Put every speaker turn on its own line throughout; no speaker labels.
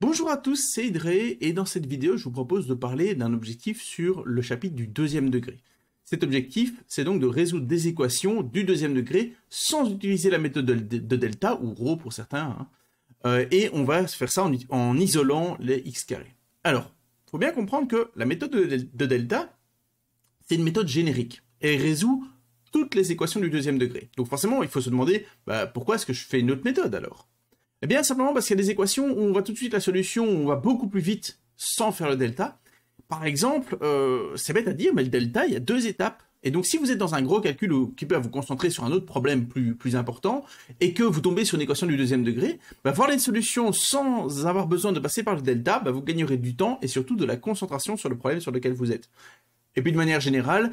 Bonjour à tous, c'est Idré et dans cette vidéo je vous propose de parler d'un objectif sur le chapitre du deuxième degré. Cet objectif, c'est donc de résoudre des équations du deuxième degré sans utiliser la méthode de delta, ou rho pour certains, et on va faire ça en isolant les x carrés. Alors, il faut bien comprendre que la méthode de delta, c'est une méthode générique, et elle résout toutes les équations du deuxième degré. Donc forcément, il faut se demander, pourquoi est-ce que je fais une autre méthode alors ? Eh bien, simplement parce qu'il y a des équations où on voit tout de suite la solution, où on va beaucoup plus vite sans faire le delta. Par exemple, c'est bête à dire, mais le delta, il y a deux étapes. Et donc, si vous êtes dans un gros calcul occupé à vous concentrer sur un autre problème plus important, et que vous tombez sur une équation du deuxième degré, voir les solutions sans avoir besoin de passer par le delta, vous gagnerez du temps et surtout de la concentration sur le problème sur lequel vous êtes. Et puis de manière générale,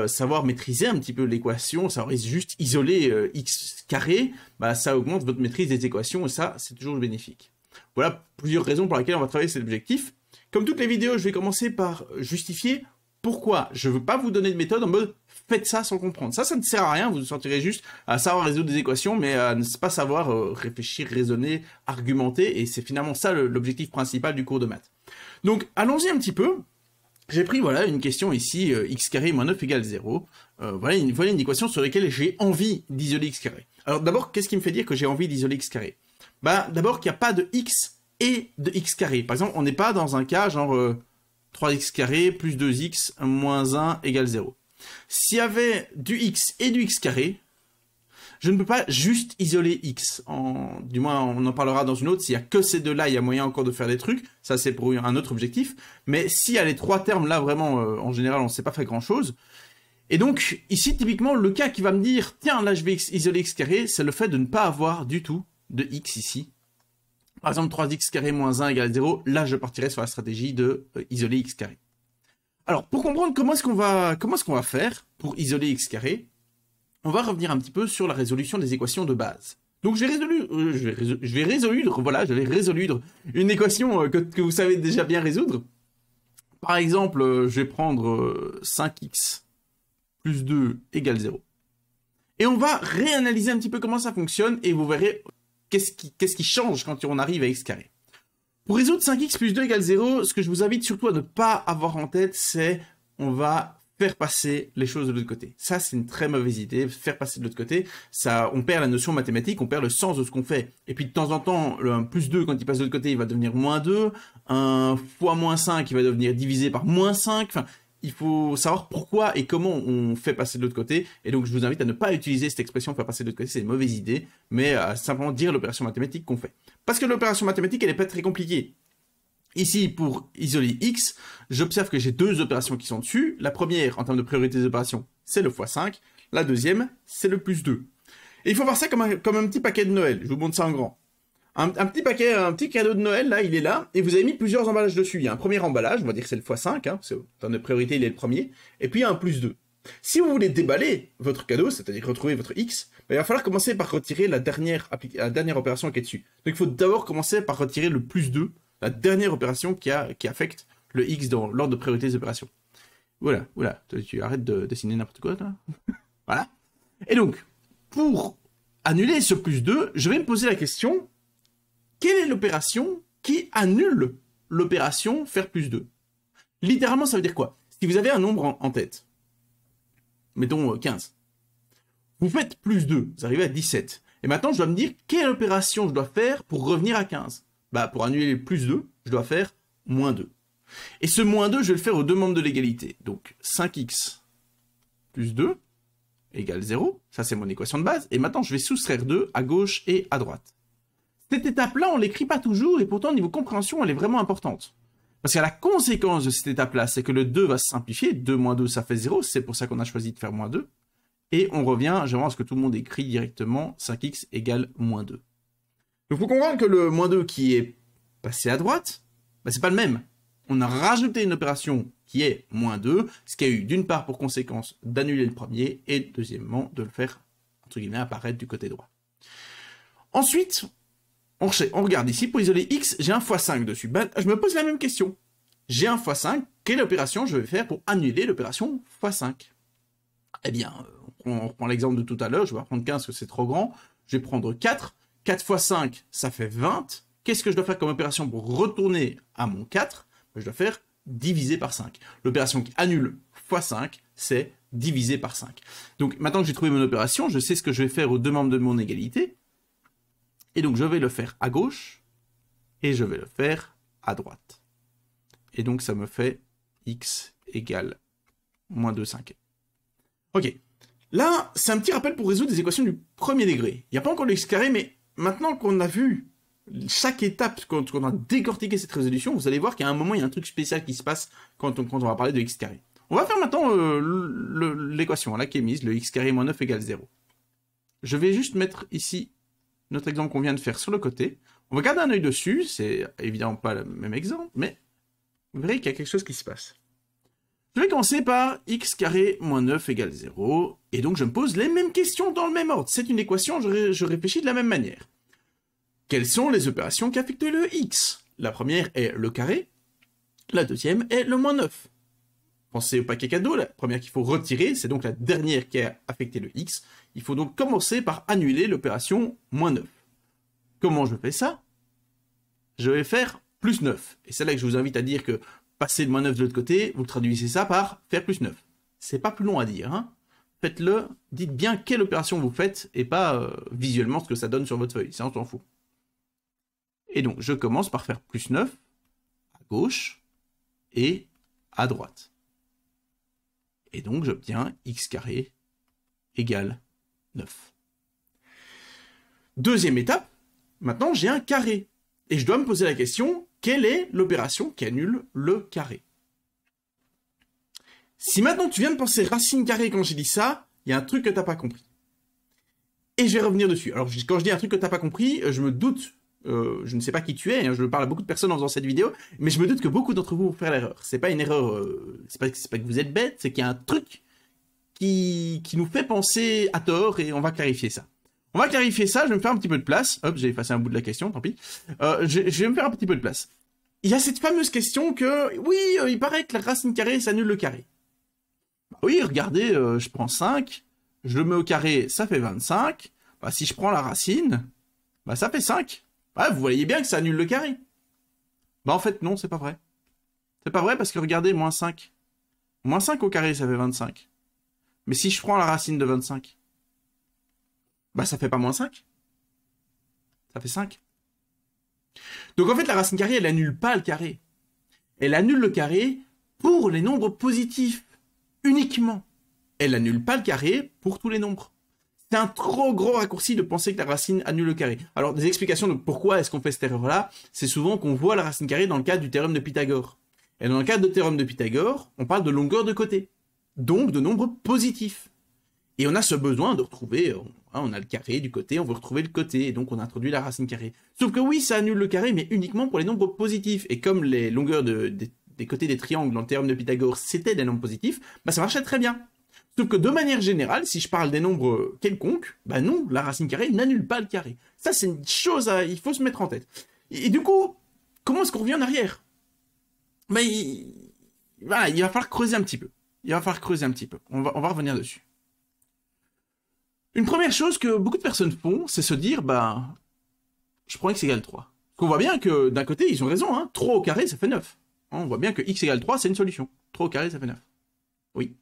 savoir maîtriser un petit peu l'équation, savoir juste isoler x carré, ça augmente votre maîtrise des équations et ça, c'est toujours bénéfique. Voilà plusieurs raisons pour lesquelles on va travailler cet objectif. Comme toutes les vidéos, je vais commencer par justifier pourquoi je ne veux pas vous donner de méthode en mode faites ça sans comprendre. Ça ne sert à rien, vous vous sentirez juste à savoir résoudre des équations, mais à ne pas savoir réfléchir, raisonner, argumenter, et c'est finalement ça l'objectif principal du cours de maths. Donc allons-y un petit peu. J'ai pris une question ici, x carré moins 9 égale 0. Voilà une équation sur laquelle j'ai envie d'isoler x carré. Alors d'abord, qu'est-ce qui me fait dire que j'ai envie d'isoler x carré ? D'abord qu'il n'y a pas de x et de x carré. Par exemple, on n'est pas dans un cas genre 3x carré plus 2x moins 1 égale 0. S'il y avait du x et du x carré, je ne peux pas juste isoler x. Du moins, on en parlera dans une autre. S'il n'y a que ces deux-là, il y a moyen encore de faire des trucs. Ça, c'est pour un autre objectif. Mais s'il y a les trois termes, là, vraiment, en général, on ne sait pas faire grand-chose. Et donc, ici, typiquement, le cas qui va me dire, tiens, là, je vais isoler x carré, c'est le fait de ne pas avoir du tout de x ici. Par exemple, 3x carré moins 1 égale 0. Là, je partirai sur la stratégie de isoler x carré. Alors, pour comprendre comment est-ce qu'on va faire pour isoler x carré, on va revenir un petit peu sur la résolution des équations de base. Donc je vais résoudre une équation que vous savez déjà bien résoudre. Par exemple, je vais prendre 5x plus 2 égale 0. Et on va réanalyser un petit peu comment ça fonctionne et vous verrez qu'est-ce qui change quand on arrive à x carré. Pour résoudre 5x plus 2 égale 0, ce que je vous invite surtout à ne pas avoir en tête, c'est on va faire passer les choses de l'autre côté. Ça, c'est une très mauvaise idée. Faire passer de l'autre côté, on perd la notion mathématique, on perd le sens de ce qu'on fait. Et puis, de temps en temps, le plus 2, quand il passe de l'autre côté, il va devenir moins 2. Un fois moins 5, il va devenir divisé par moins 5. Enfin, il faut savoir pourquoi et comment on fait passer de l'autre côté. Et donc, je vous invite à ne pas utiliser cette expression faire passer de l'autre côté, c'est une mauvaise idée, mais à simplement dire l'opération mathématique qu'on fait. Parce que l'opération mathématique, elle n'est pas très compliquée. Ici, pour isoler x, j'observe que j'ai deux opérations qui sont dessus. La première, en termes de priorité des opérations, c'est le x5. La deuxième, c'est le plus 2. Et il faut voir ça comme un petit paquet de Noël. Je vous montre ça en grand. Un petit cadeau de Noël, là, il est là, et vous avez mis plusieurs emballages dessus. Il y a un premier emballage, on va dire que c'est le x5, parce en termes de priorité, il est le premier, et puis il y a un plus 2. Si vous voulez déballer votre cadeau, c'est-à-dire retrouver votre x, il va falloir commencer par retirer la dernière opération qui est dessus. Donc il faut d'abord commencer par retirer le plus 2, la dernière opération qui affecte le x dans l'ordre de priorité des opérations. Voilà, tu arrêtes de dessiner n'importe quoi, toi. Voilà. Et donc, pour annuler ce plus 2, je vais me poser la question, quelle est l'opération qui annule l'opération faire plus 2 ? Littéralement, ça veut dire quoi ? Si vous avez un nombre en tête, mettons 15, vous faites plus 2, vous arrivez à 17. Et maintenant, je dois me dire quelle opération je dois faire pour revenir à 15 ? Pour annuler le plus 2, je dois faire moins 2. Et ce moins 2, je vais le faire aux deux membres de l'égalité. Donc 5x plus 2 égale 0. Ça, c'est mon équation de base. Et maintenant, je vais soustraire 2 à gauche et à droite. Cette étape-là, on ne l'écrit pas toujours, et pourtant, au niveau compréhension, elle est vraiment importante. Parce que la conséquence de cette étape-là, c'est que le 2 va se simplifier. 2 moins 2, ça fait 0. C'est pour ça qu'on a choisi de faire moins 2. Et on revient, j'aimerais à ce que tout le monde écrit directement 5x égale moins 2. Donc, il faut comprendre que le moins 2 qui est passé à droite, c'est pas le même. On a rajouté une opération qui est moins 2, ce qui a eu d'une part pour conséquence d'annuler le premier, et deuxièmement de le faire, entre guillemets, apparaître du côté droit. Ensuite, on regarde ici, pour isoler x, j'ai un x5 dessus. Je me pose la même question. J'ai un x5, quelle opération je vais faire pour annuler l'opération x5 ? Eh bien, on reprend l'exemple de tout à l'heure, je vais prendre 15 parce que c'est trop grand, je vais prendre 4. 4 x 5, ça fait 20. qu'est-ce que je dois faire comme opération pour retourner à mon 4? Je dois faire diviser par 5. L'opération qui annule fois 5, c'est diviser par 5. Donc maintenant que j'ai trouvé mon opération, je sais ce que je vais faire aux deux membres de mon égalité. Et donc je vais le faire à gauche et je vais le faire à droite. Et donc ça me fait x égale moins 2 cinquièmes. Ok. Là, c'est un petit rappel pour résoudre des équations du premier degré. Il n'y a pas encore le x carré, mais maintenant qu'on a vu chaque étape, quand on a décortiqué cette résolution, vous allez voir qu'à un moment, il y a un truc spécial qui se passe quand on va parler de x carré. On va faire maintenant l'équation là qui est mise, le x carré moins 9 égale 0. Je vais juste mettre ici notre exemple qu'on vient de faire sur le côté. On va garder un œil dessus, c'est évidemment pas le même exemple, mais vous verrez qu'il y a quelque chose qui se passe. Je vais commencer par x carré moins 9 égale 0, et donc je me pose les mêmes questions dans le même ordre. C'est une équation, je réfléchis de la même manière. Quelles sont les opérations qui affectent le x? La première est le carré, la deuxième est le moins 9. Pensez au paquet cadeau, la première qu'il faut retirer, c'est donc la dernière qui a affecté le x. Il faut donc commencer par annuler l'opération moins 9. Comment je fais ça? Je vais faire plus 9. Et c'est là que je vous invite à dire que passer le moins 9 de l'autre côté, vous traduisez ça par faire plus 9. C'est pas plus long à dire, hein. Faites-le, dites bien quelle opération vous faites, et pas visuellement ce que ça donne sur votre feuille, ça on s'en fout. Et donc, je commence par faire plus 9 à gauche et à droite. Et donc, j'obtiens x carré égale 9. Deuxième étape, maintenant j'ai un carré. Et je dois me poser la question, quelle est l'opération qui annule le carré? Si maintenant tu viens de penser racine carrée quand j'ai dit ça, il y a un truc que tu n'as pas compris. Et je vais revenir dessus. Alors, quand je dis un truc que tu n'as pas compris, je me doute, je ne sais pas qui tu es, hein, je parle à beaucoup de personnes en faisant cette vidéo, mais je me doute que beaucoup d'entre vous vont faire l'erreur. C'est pas une erreur, c'est pas que vous êtes bête, c'est qu'il y a un truc qui nous fait penser à tort, et on va clarifier ça. On va clarifier ça, je vais me faire un petit peu de place. Hop, j'ai effacé un bout de la question, tant pis. Je vais me faire un petit peu de place. Il y a cette fameuse question que, oui, il paraît que la racine carrée, ça annule le carré. Bah oui, regardez, je prends 5, je le mets au carré, ça fait 25. Bah, si je prends la racine, bah, ça fait 5. Bah, vous voyez bien que ça annule le carré. Bah, en fait, non, c'est pas vrai. C'est pas vrai parce que regardez, moins 5. Moins 5 au carré, ça fait 25. Mais si je prends la racine de 25, bah, ça fait pas moins 5. Ça fait 5. Donc, en fait, la racine carrée, elle annule pas le carré. Elle annule le carré pour les nombres positifs. Uniquement. Elle annule pas le carré pour tous les nombres. C'est un trop gros raccourci de penser que la racine annule le carré. Alors, des explications de pourquoi est-ce qu'on fait cette erreur-là, c'est souvent qu'on voit la racine carrée dans le cadre du théorème de Pythagore. Et dans le cadre du théorème de Pythagore, on parle de longueur de côté. Donc, de nombres positifs. Et on a ce besoin de retrouver, on a le carré du côté, on veut retrouver le côté, et donc on a introduit la racine carrée. Sauf que oui, ça annule le carré, mais uniquement pour les nombres positifs. Et comme les longueurs des côtés des triangles dans le théorème de Pythagore, c'était des nombres positifs, bah ça marchait très bien. Sauf que de manière générale, si je parle des nombres quelconques, bah non, la racine carrée n'annule pas le carré. Ça, c'est une chose il faut se mettre en tête. Et du coup, comment est-ce qu'on revient en arrière? Bah, voilà, il va falloir creuser un petit peu. On va revenir dessus. Une première chose que beaucoup de personnes font, c'est se dire, bah, je prends x égale 3. On voit bien que, d'un côté, ils ont raison, hein, 3 au carré, ça fait 9. On voit bien que x égale 3, c'est une solution. 3 au carré, ça fait 9. Oui.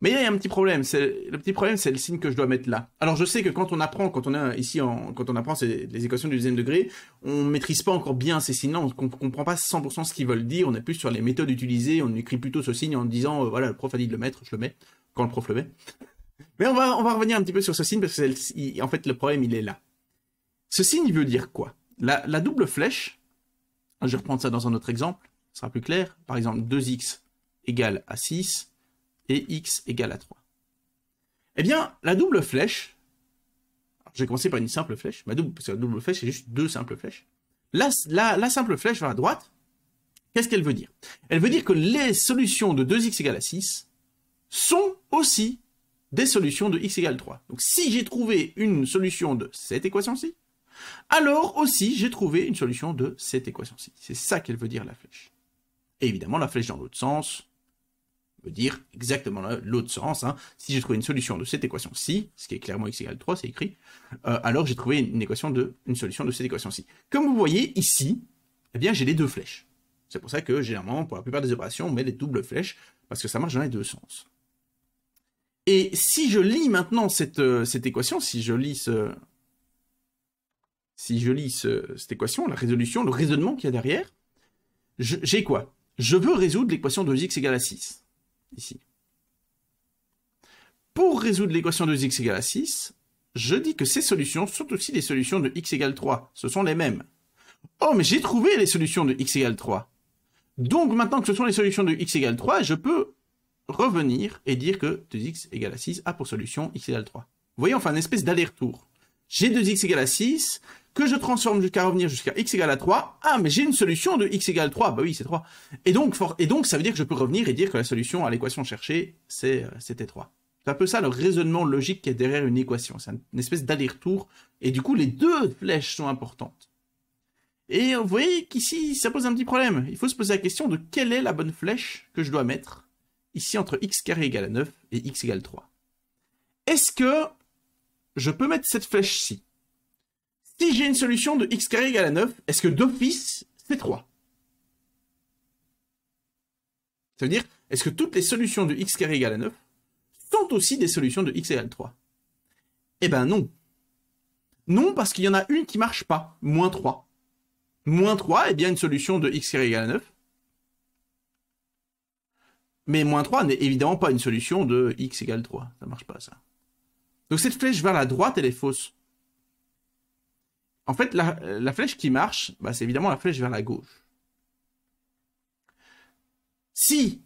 Mais il y a un petit problème. Le petit problème, c'est le signe que je dois mettre là. Alors, je sais que quand on apprend, quand on apprend les équations du deuxième degré, on maîtrise pas encore bien ces signes-là, on comprend pas 100% ce qu'ils veulent dire, on est plus sur les méthodes utilisées, on écrit plutôt ce signe en disant, voilà, le prof a dit de le mettre, je le mets, quand le prof le met. Mais on va revenir un petit peu sur ce signe, parce que en fait, le problème, il est là. Ce signe, il veut dire quoi? La double flèche, je vais reprendre ça dans un autre exemple, ce sera plus clair. Par exemple, 2x égale à 6 et x égale à 3. Eh bien, la double flèche, je vais commencer par une simple flèche, parce que la double flèche, c'est juste deux simples flèches. La simple flèche vers la droite, qu'est-ce qu'elle veut dire? Elle veut dire que les solutions de 2x égale à 6 sont aussi des solutions de x égale 3. Donc si j'ai trouvé une solution de cette équation-ci, alors aussi j'ai trouvé une solution de cette équation-ci. C'est ça qu'elle veut dire la flèche. Et évidemment, la flèche dans l'autre sens, veut dire exactement l'autre sens. Hein. Si j'ai trouvé une solution de cette équation-ci, ce qui est clairement x égale 3, c'est écrit, alors j'ai trouvé une solution de cette équation-ci. Comme vous voyez ici, eh bien j'ai les deux flèches. C'est pour ça que généralement, pour la plupart des opérations, on met les doubles flèches, parce que ça marche dans les deux sens. Et si je lis maintenant cette équation, si je lis cette équation, la résolution, le raisonnement qu'il y a derrière, j'ai quoi? Je veux résoudre l'équation de x égale à 6, ici. Pour résoudre l'équation de x égale à 6, je dis que ces solutions sont aussi les solutions de x égale 3. Ce sont les mêmes. Oh, mais j'ai trouvé les solutions de x égale 3. Donc, maintenant que ce sont les solutions de x égale 3, je peux revenir et dire que 2x égale à 6 a pour solution x égale 3. Vous voyez, on fait une espèce d'aller-retour. J'ai 2x égale à 6, que je transforme jusqu'à revenir jusqu'à x égale à 3. Ah, mais j'ai une solution de x égale 3. Bah oui, c'est 3. Et donc, ça veut dire que je peux revenir et dire que la solution à l'équation cherchée, c'était 3. C'est un peu ça le raisonnement logique qui est derrière une équation. C'est une espèce d'aller-retour. Et du coup, les deux flèches sont importantes. Et vous voyez qu'ici, ça pose un petit problème. Il faut se poser la question de quelle est la bonne flèche que je dois mettre ici entre x carré égale à 9 et x égale 3. Est-ce que je peux mettre cette flèche-ci? Si j'ai une solution de x carré égale à 9, est-ce que d'office, c'est 3? Ça veut dire, est-ce que toutes les solutions de x carré égale à 9 sont aussi des solutions de x égale 3? Eh ben non. Non, parce qu'il y en a une qui marche pas, moins 3. Moins 3 est bien une solution de x carré égale à 9. Mais moins 3 n'est évidemment pas une solution de x égale 3. Ça marche pas, ça. Donc cette flèche vers la droite, elle est fausse. En fait, la flèche qui marche, bah, c'est évidemment la flèche vers la gauche. Si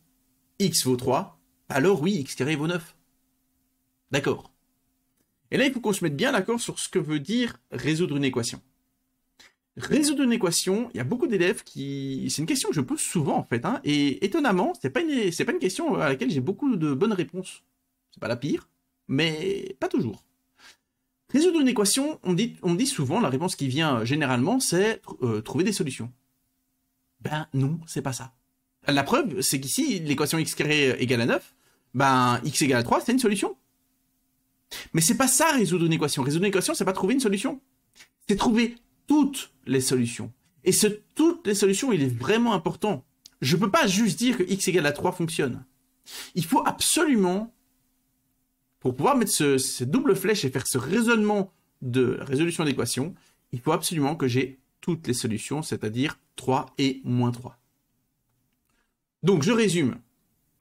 x vaut 3, alors oui, x carré vaut 9. D'accord. Et là, il faut qu'on se mette bien d'accord sur ce que veut dire résoudre une équation. Résoudre une équation, il y a beaucoup d'élèves qui... C'est une question que je pose souvent, en fait. Hein, et étonnamment, c'est pas une question à laquelle j'ai beaucoup de bonnes réponses. C'est pas la pire, mais pas toujours. Résoudre une équation, on me dit souvent, la réponse qui vient généralement, c'est trouver des solutions. Ben non, c'est pas ça. La preuve, c'est qu'ici, l'équation x carré égale à 9, ben x égale à 3, c'est une solution. Mais c'est pas ça, résoudre une équation. Résoudre une équation, c'est pas trouver une solution. C'est trouver toutes les solutions. Et toutes les solutions, il est vraiment important. Je peux pas juste dire que x égale à 3 fonctionne. Il faut absolument, pour pouvoir mettre cette double flèche et faire ce raisonnement de résolution d'équation, il faut absolument que j'ai toutes les solutions, c'est-à-dire 3 et moins 3. Donc, je résume.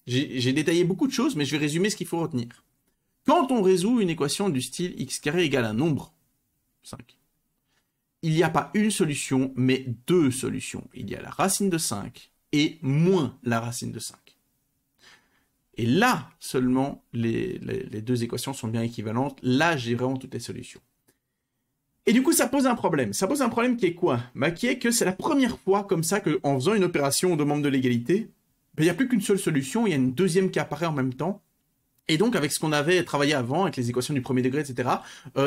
J'ai détaillé beaucoup de choses, mais je vais résumer ce qu'il faut retenir. Quand on résout une équation du style x carré égale un nombre, 5, il n'y a pas une solution, mais deux solutions. Il y a la racine de 5 et moins la racine de 5. Et là, seulement, les deux équations sont bien équivalentes. Là, j'ai vraiment toutes les solutions. Et du coup, ça pose un problème. Ça pose un problème qui est quoi? Bah, qui est que c'est la première fois comme ça qu'en faisant une opération on demande de l'égalité, il n'y a plus qu'une seule solution, il y a une deuxième qui apparaît en même temps. Et donc, avec ce qu'on avait travaillé avant, avec les équations du premier degré, etc.,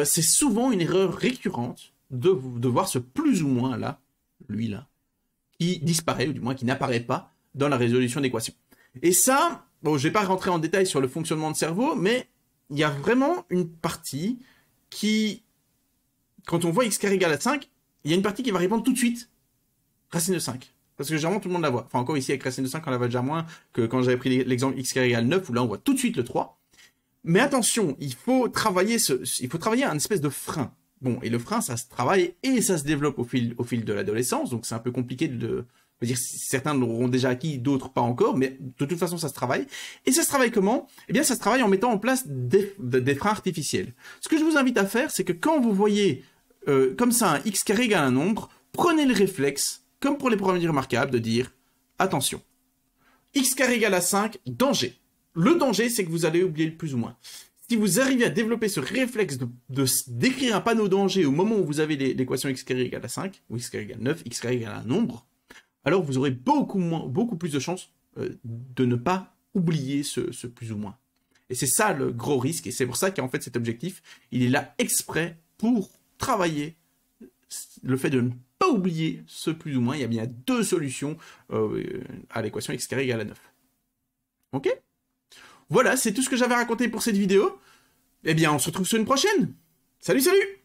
c'est souvent une erreur récurrente de voir ce plus ou moins là, lui là, qui disparaît, ou du moins qui n'apparaît pas dans la résolution d'équation. Et ça, bon, je vais pas rentrer en détail sur le fonctionnement de cerveau, mais il y a vraiment une partie qui, quand on voit x carré égale à 5, il y a une partie qui va répondre tout de suite, racine de 5. Parce que généralement tout le monde la voit. Enfin encore ici avec racine de 5, on la voit déjà moins que quand j'avais pris l'exemple x carré égale 9, où là on voit tout de suite le 3. Mais attention, il faut travailler un espèce de frein. Bon, et le frein, ça se travaille et ça se développe au fil de l'adolescence, donc c'est un peu compliqué de dire, certains l'auront déjà acquis, d'autres pas encore, mais de toute façon, ça se travaille. Et ça se travaille comment? Eh bien, ça se travaille en mettant en place des freins artificiels. Ce que je vous invite à faire, c'est que quand vous voyez comme ça un x carré égale un nombre, prenez le réflexe, comme pour les problèmes remarquables, de dire, attention, x carré égale à 5, danger. Le danger, c'est que vous allez oublier le plus ou moins. Si vous arrivez à développer ce réflexe d'écrire un panneau danger au moment où vous avez l'équation x carré égale à 5, ou x carré égale 9, x carré égale un nombre, alors vous aurez beaucoup plus de chances de ne pas oublier ce plus ou moins. Et c'est ça le gros risque, et c'est pour ça qu'en fait cet objectif, il est là exprès pour travailler le fait de ne pas oublier ce plus ou moins. Il y a bien deux solutions à l'équation x carré égale à 9. Ok ? Voilà, c'est tout ce que j'avais raconté pour cette vidéo. Eh bien, on se retrouve sur une prochaine. Salut, salut!